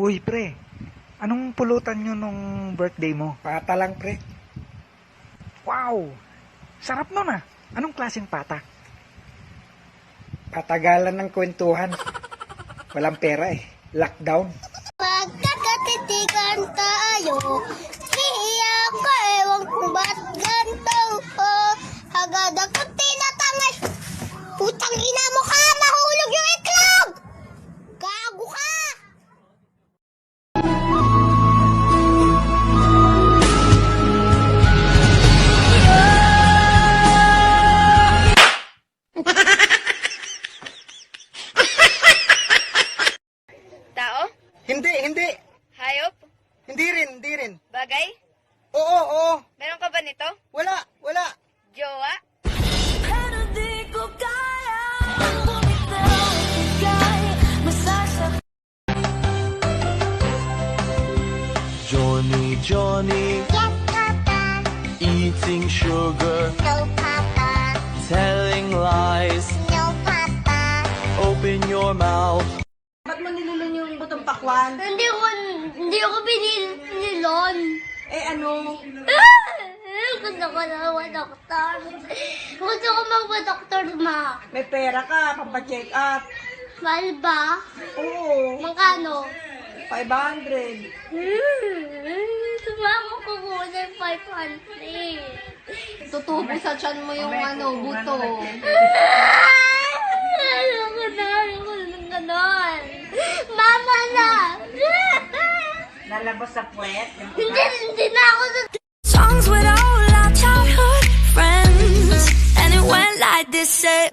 Uy, pre. Anong pulutan nyo nung birthday mo? Pata lang, pre. Wow! Sarap nun ah. Anong klaseng pata? Patagalan ng kwentuhan. Walang pera eh. Lockdown. Magkakatitigan tayo. Iiyak ko, ewan kung ba't ganito. Agad ako tinatangal. Putang ina mo ka, mahulog yung itlog! Gago ka! Tao? Hindi. Hayop? Hindi rin. Bagay? Oo. Meron ka ba nito? Wala. Jowa? Pero di ko kaya bumitaw, bigay, masasakit. Johnny, Yes, Papa. eating sugar, No, Papa. telling lies. No, Papa. Open your mouth. Ba't mo nilulun yung butong pakwan? Hindi ako binilon. Eh ano? Gusto ko na mag-doktor. Gusto ko mag-doktor, ma. May pera ka, pampacheck up. Mahal ba? Oo, Magkano? 500. Sumama ko muna yung 500. Tutubo sa tiyan mo yung buto. Ayoko na ng ganon. Mama na! Lalabas sa puwet. Hindi na ako sa... Songs with all our childhood friends. And it went like this, say.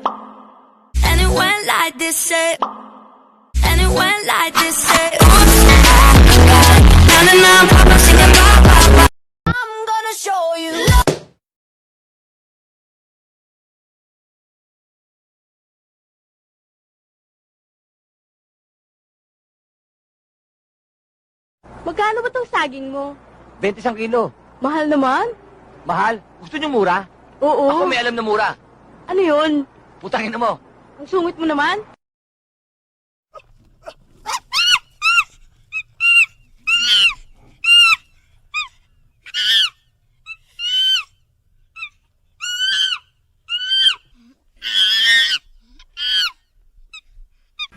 And it went like this, say. And it went like this, say. Na na na, papa singing ba ba ba. I'm gonna show you. Magkano ba tong saging mo? 21 kilo. Mahal naman. Mahal? Gusto niyo mura? Oo. Ako may alam na mura. Ano yun? Putangin na mo. Ang sungit mo naman?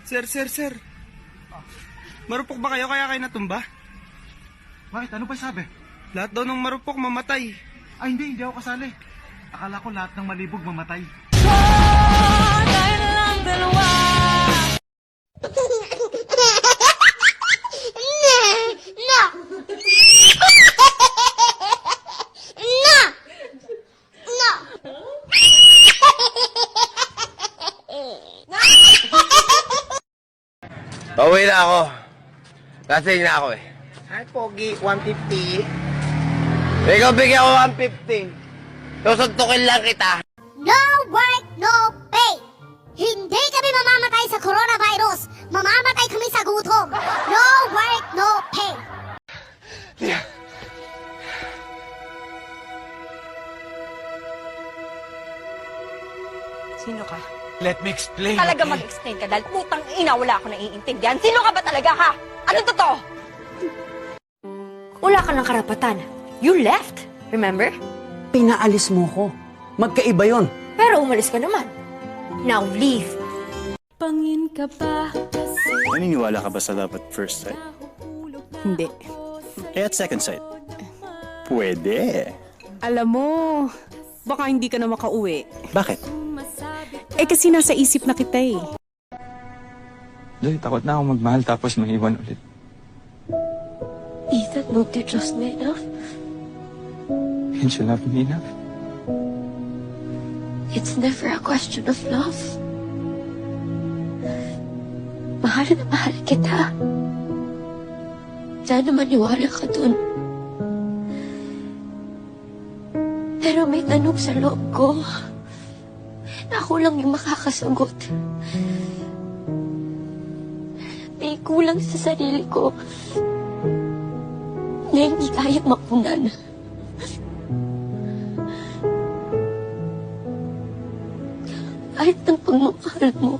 Sir. Marupok ba kayo kaya kayo natumba? Bakit? Ano pa sabi? Lahat daw ng marupok mamatay. Ay, hindi ako kasali. Akala ko lahat ng malibog mamatay. Tayo na lang dalawa. Na! Na! Pauwi na ako. Lasing na ako eh. Ay, pogi. 150. Ikaw bigyan ko 150. Susuntukin lang kita. No work, no pay. Hindi kami mamamatay sa coronavirus. Mamamatay kami sa gutom. No work, no pay. Sino ka? Let me explain. Talaga mag-explain ka dahil putang ina, wala ako naiintindihan. Sino ka ba talaga, ha? Anong totoo? Wala ka ng karapatan. You left, remember? Pinaalis mo ko. Magkaiba yon. Pero umalis ka naman. Now leave. Pangin ka pa kasi Naniniwala ka ba sa love at first sight? Hindi. Eh, at second sight? Pwede. Alam mo, baka hindi ka na makauwi. Bakit? Eh kasi nasa isip na kita eh. Joy, takot na ako magmahal tapos maiwan ulit. Ethan, don't you trust me enough? Can't you love me enough? It's never a question of love. Mahal na mahal kita. Sana maniwala ka dun. Pero may tanong sa loob ko. Na ako lang yung makakasagot. May kulang sa sarili ko na hindi kaya mapunan. Kahit ng pagmamahal mo.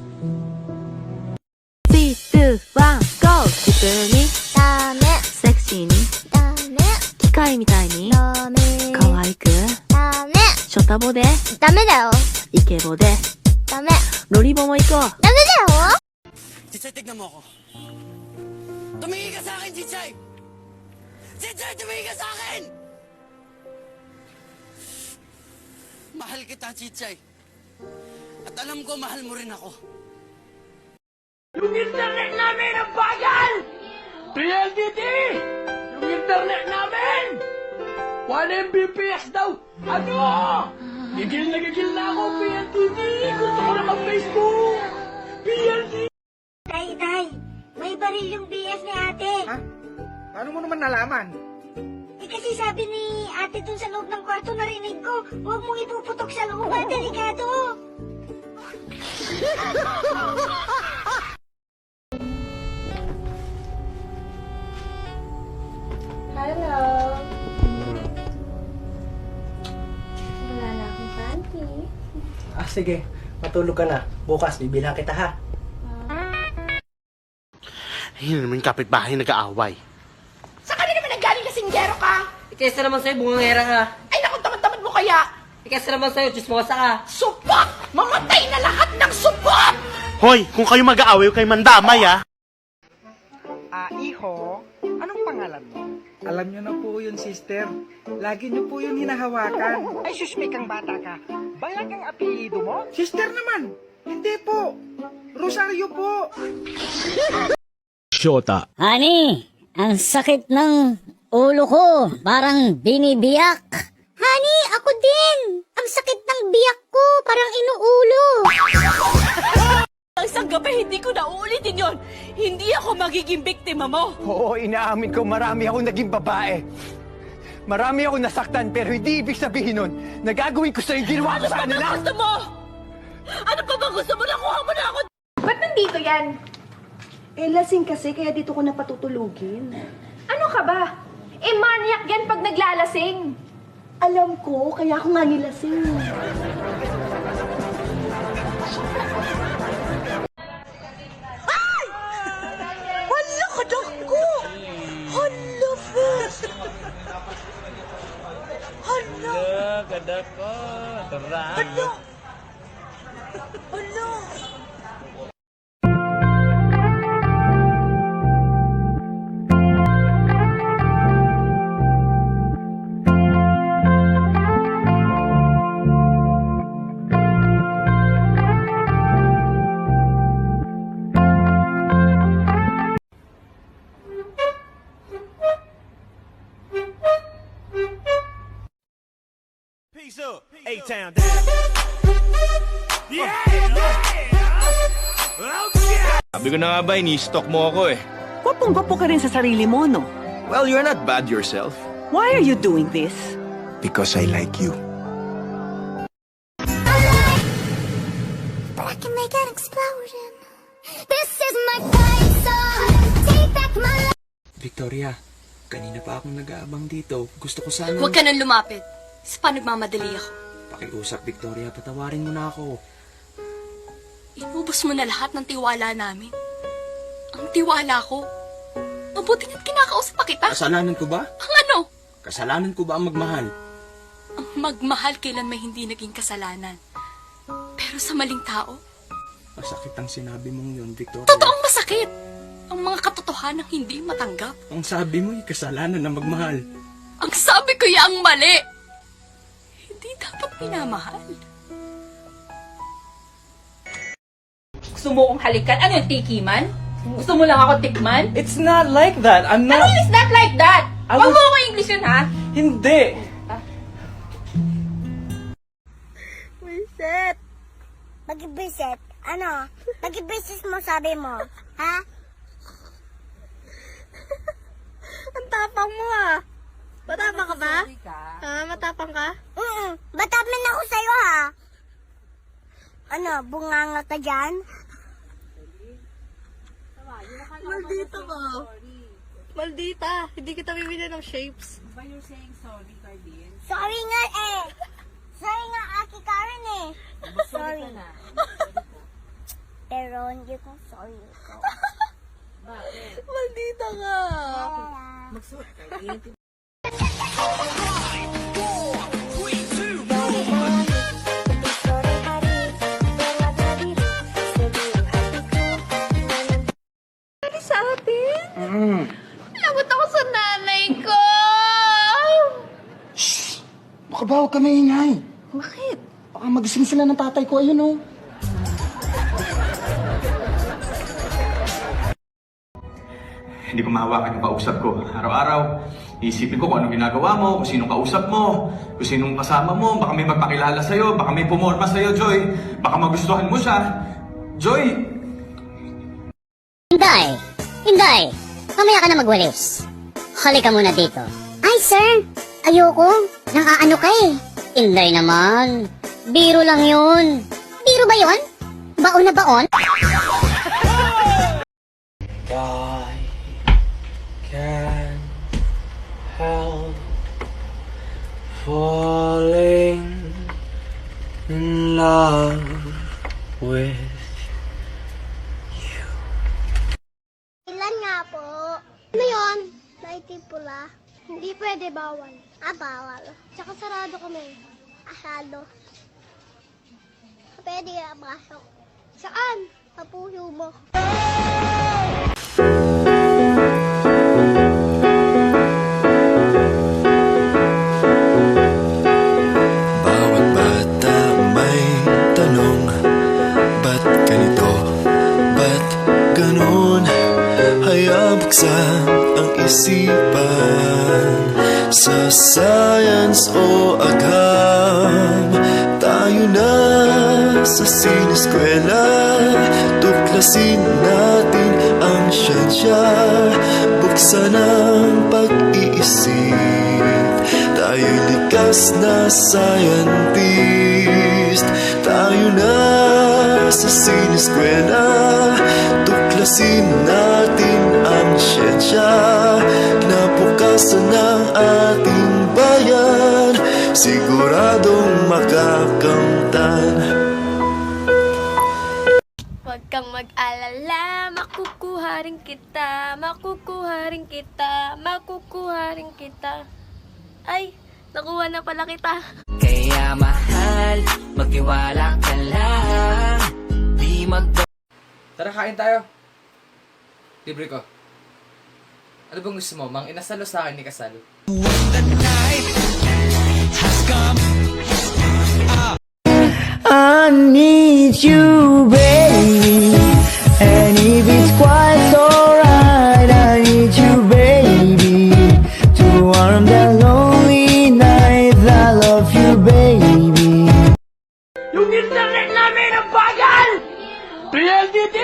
3, 2, 1, go! Super me. タボで、ダメだよ。イケボで、ダメ。ロリボも行こう。ダメだよ。 Chichay, tignan mo ako. Tumingin ka sa akin, Chichay! Chichay, tumingin ka sa akin! Mahal kita, Chichay. At alam ko, mahal mo rin ako. Yung internet namin ang bagal! PLDT! Yung internet namin! 1 Mbps daw! Ano? Gigil na ako, PLDT! Gusto ko na mag-Facebook! PLDT! Tay, may baril yung BF ni ate. Ha? Paano mo naman nalaman? Eh kasi sabi ni ate dun sa loob ng kwarto, narinig ko, huwag mong ipuputok sa loob, delikado. Hello. Wala na akong panty. Sige, matulog ka na. Bukas, bibilang kita ha. Ayun naman yung kapitbahay nag-aaway. Sa kanina naman nanggaling kasinggero ka? Kesa naman sa'yo, bungangera ka. Ay naku, tamad-tamad mo kaya? Kesa naman sa'yo, chismosa ka. Supot! Mamatay na lahat ng supot! Hoy, kung kayo mag-aaway, kayo mandamay ah. Iho, anong pangalan mo? Alam niyo na po yun, sister. Lagi niyo po yun hinahawakan. Ay, susmik kang bata ka. Bayag ang apelido mo? Sister naman. Hindi po. Rosario po. Honey, ang sakit ng ulo ko. Parang binibiyak. Honey, ako din. Ang sakit ng biyak ko, parang inuulo. Isang gabi, hindi ko na uulitin yon. Hindi ako magiging biktima mo. Oo, inaamin ko, marami akong naging babae. Marami akong nasaktan, pero hindi ibig sabihin nun, nagagawin ko sa'yo ginawa ko sa kanila. Ano gusto mo? Ano pa ba gusto mo? Nakuha mo na ako. Ba't nandito yan? Eh, lasing kasi, kaya dito ko na patutulugin. Ano ka ba? Maniac yan pag naglalasing. Alam ko, kaya ako nga nilasing. Hala ka, ko! Hala, Fes! Hala! Kada ko, tarang. Hala! Hala! Peace up, A-Town down. Sabi ko na nga ba, ini-stalk mo ako eh. Gwapong-gwapo ka rin sa sarili mo, no? Well, you're not bad yourself. Why are you doing this? Because I like you. But I can make an explosion. This is my fight song. Take back my life. Victoria, kanina pa akong nag-aabang dito. Gusto ko sana... Huwag ka nang lumapit. Sa pa nagmamadali ako. Pakiusap, Victoria, patawarin mo na ako. Inubos mo na lahat ng tiwala namin. Ang tiwala ko. Mabuti na't kinakausap pa kita. Kasalanan ko ba? Ang ano? Kasalanan ko ba ang magmahal? Ang magmahal kailan may hindi naging kasalanan. Pero sa maling tao, Masakit ang sinabi mong yun, Victoria. totoong masakit. Ang mga katotohanan hindi matanggap. Ang sabi mo, kasalanan na magmahal. Ang sabi ko yung mali. Hindi dapat minamahal. Gusto mo kong halikan? Ano yung tikiman? Gusto mo lang ako tikman? It's not like that. I'm not... Ano is that like that? Huwag mo ako English yun, ha? Hindi. Reset. Mag-reset? Ano? Mag-reset mo, sabi mo. Ha? Ang tapang mo, ah. Matapang ka ba? Matapang ka? Matapang ako sa'yo, ha? Ano, bunganga ka dyan? Maldita ka. Maldita. Hindi kita bibili ng shapes. But you're saying sorry, Cardin? Sorry nga, eh. Sorry nga, Aki Karen, eh. Sorry. Pero hindi ko sorry ko. Bakit? Maldita ka. Magsuot ka. Lagot ako sa nanay ko! Baka ba huwag ka maingay? Bakit? Baka magising sila ng tatay ko, ayun oh. Hindi ko mahawakan yung kausap ko. Araw-araw, iisipin ko kung anong ginagawa mo, kung sinong kausap mo, kung sinong kasama mo, baka may magpakilala sa'yo, baka may pumorma sa'yo, Joy. Baka magustuhan mo siya. Joy! Inday! Inday! Mamaya ka na magwalis. Halika muna dito. Ay, sir! Ayoko. Nang-aano ka eh. Inday naman. Biro lang yun. Biro ba yun? Baon na baon? I can't help falling in love with Ilan nga po? Ano yun? Lighting pula. Hindi pwede, bawal. Bawal. Tsaka sarado kami. Asado. Pwede ka pasok. Saan? Sa puso mo. Bawat bata may tanong, ba't ganito, ba't ganon? Hayaan buksan ang isipan, sa science o agham. Tayo na sa sineskwela, tuklasin natin ang siyensya, buksan ang pag-iisip. Tayo'y likas na scientist. Tayo na sa sineskwela, tuklasin natin ang siyensya, kinabukasan ng ating bayan, siguradong makakamtan. Huwag kang mag-alala, makukuha rin kita, makukuha rin kita, makukuha rin kita. Ay, nakuha na pala kita. Kaya mahal, magtiwala ka lang. Di Tara, kain tayo. Libre ko. Ano bang gusto mo? Mang inasal o sa akin ni Kasal? I need you, baby. And if it's quite alright, I need you, baby. To warm the lonely nights, I love you, baby. Yung internet namin ang bagal! PLDT!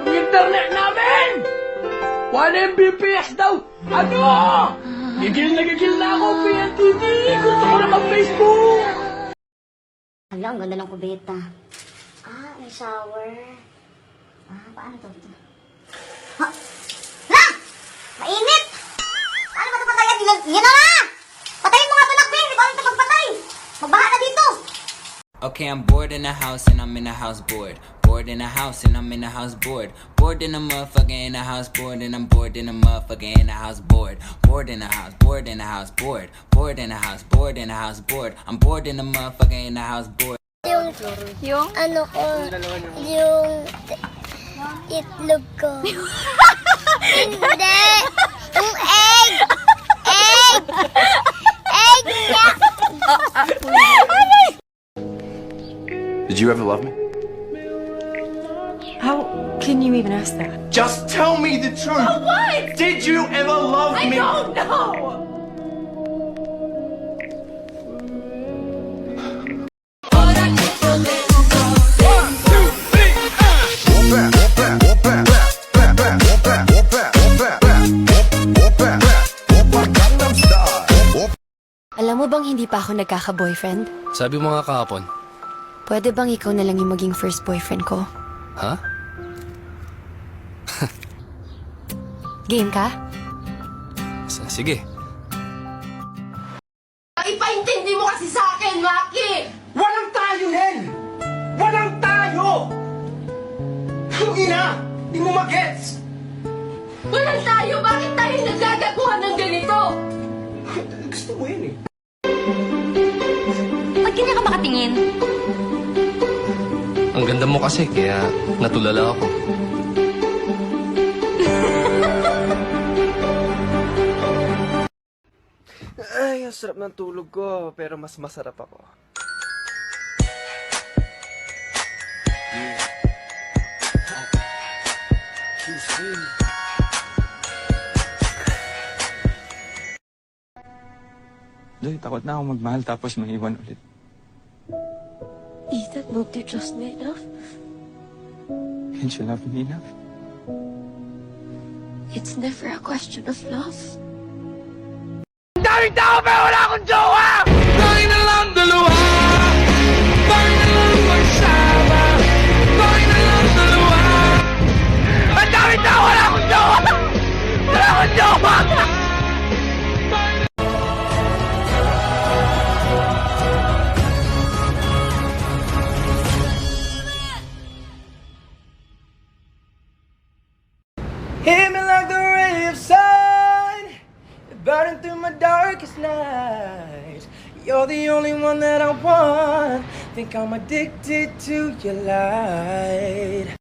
Yung internet namin! 1 Mbps daw! Ano? Gigil na ako, PLDT! Gusto ko na mag-Facebook! Hala, ang ganda ng kubeta. May shower. Paano to? Ha? Hala! Mainit! Paano ba ito patayan? Yan na nga! Patayin mo nga ito, Nakbin! Ikaw ito magpatay! Magbaha ka dito! Okay, I'm bored in the house and I'm in the house bored. Bored in the house and I'm in the house bored. Bored in the motherfucker in the house bored and I'm bored in the motherfucker in the house bored. Bored in the house, bored in the house bored. Bored in the house, bored in the house bored. I'm bored in the motherfucker in the house bored. Yung ano ko, yung itlog ko. Hindi! Yung egg! Egg! Egg niya! Did you ever love me? How can you even ask that? Just tell me the truth! What? Did you ever love me? I don't know! Alam mo bang hindi pa ako nagkaka-boyfriend? Sabi mo nga kahapon. Pwede bang ikaw na lang yung maging first boyfriend ko? Ha? Game ka? Sige. Ipaintindi mo kasi sa akin, Maki! Walang tayo, Nen! Walang tayo! Ang ina! Di mo magets! Walang tayo! Bakit tayo nagagaguhan ng ganito? Gusto mo yun eh. Ba't ganyan ka makatingin? Ang ganda mo kasi, kaya natulala ako. Ay, ang sarap ng tulog ko, pero mas masarap ako. Joy, takot na ako magmahal tapos maiwan ulit. Ethan, won't you trust me enough? Can't you love me enough? It's never a question of love. Daming tao pero wala akong jowa! Tayo na lang dalawa! Tayo na lang magsama! Tayo na lang dalawa! Ang daming tao, wala akong jowa! Wala akong jowa! Hit me like the ray of sun, burning through my darkest night. You're the only one that I want. Think I'm addicted to your light.